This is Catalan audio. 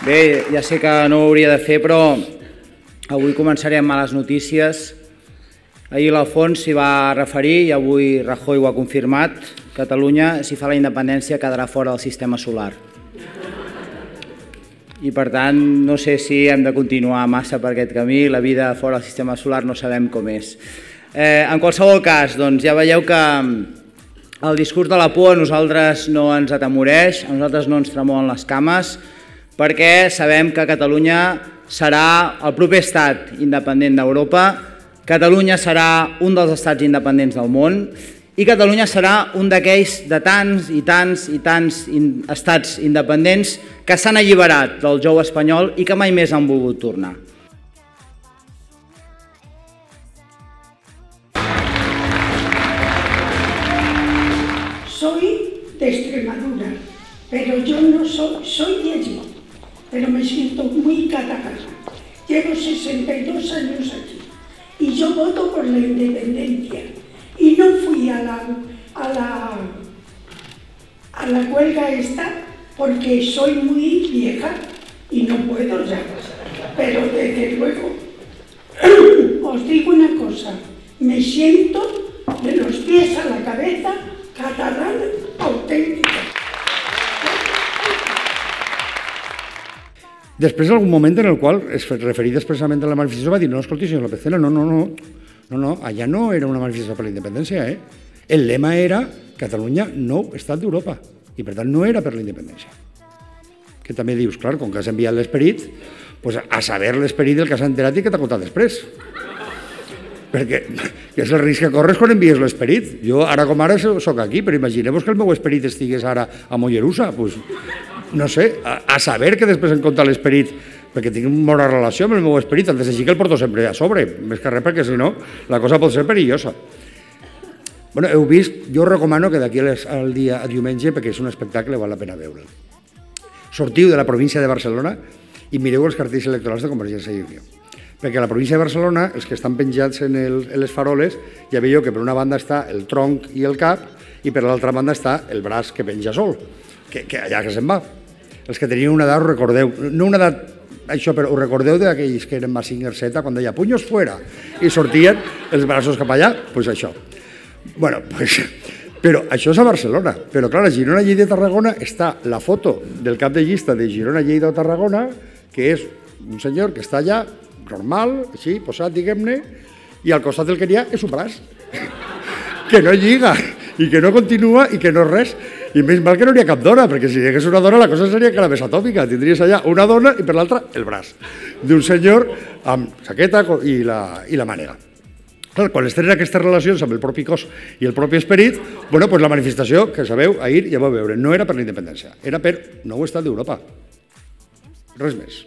Bé, ja sé que no ho hauria de fer, però avui començaré amb males notícies. Ahir l'Alfons s'hi va referir i avui Rajoy ho ha confirmat. Catalunya, si fa la independència, quedarà fora del sistema solar. I per tant, no sé si hem de continuar massa per aquest camí. La vida fora del sistema solar no sabem com és. En qualsevol cas, doncs ja veieu que el discurs de la por a nosaltres no ens atemoreix, a nosaltres no ens tremolen les cames, perquè sabem que Catalunya serà el proper estat independent d'Europa, Catalunya serà un dels estats independents del món i Catalunya serà un d'aquells de tants i tants i tants estats independents que s'han alliberat del jou espanyol i que mai més han volgut tornar. Soy de Extremadura, pero yo no soy de allí, pero me siento muy catalana. Llevo 62 años aquí y yo voto por la independencia y no fui a la huelga esta porque soy muy vieja y no puedo ya, pero desde luego os digo una cosa, me siento de los pies a la cabeza catalana auténtica. Després, algun moment en el qual es referit expressament a la manifestació va dir no, escolti, senyor López Tena, no, allà no era una manifestació per la independència, El lema era Catalunya nou estat d'Europa i per tant no era per la independència. Que també dius, clar, com que has enviat l'esperit, a saber l'esperit del que s'ha enterat i que t'ha contat després. Perquè és el risc que corres quan envies l'esperit. Jo ara com ara soc aquí, però imagineu-vos que el meu esperit estigués ara a Mollerussa, no sé, a saber que després em conta l'esperit, perquè tinc una bona relació amb el meu esperit, antes així que el porto sempre a sobre, més que res perquè si no la cosa pot ser perillosa. Bueno, heu vist, jo recomano que d'aquí al dia a diumenge, perquè és un espectacle, val la pena veure'l. Sortiu de la província de Barcelona i mireu els cartells electorals de Convergència i Unió. Perquè a la província de Barcelona, els que estan penjats en les faroles, ja veieu que per una banda està el tronc i el cap i per l'altra banda està el braç que penja sol, que allà que se'n va. Els que tenien una edat, ho recordeu, no una edat, això, però ho recordeu d'aquells que eren Mazinger Z, quan deia puños fuera, i sortien els braços cap allà? Doncs això. Bueno, però això és a Barcelona, però clar, a Girona, Lleida i Tarragona està la foto del cap de llista de Girona, Lleida o Tarragona, que és un senyor que està allà, normal, així, posat, diguem-ne, i al costat del que hi ha és un braç, que no lliga, i que no continua, i que no és res. I més mal que no n'hi ha cap dona, perquè si hi hagués una dona la cosa seria encara més atòmica. Tindries allà una dona i per l'altra el braç d'un senyor amb saqueta i la mànega. Quan es tenen aquestes relacions amb el propi cos i el propi esperit, la manifestació, que sabeu, ahir ja vau veure, no era per la independència, era per nou estat d'Europa. Res més.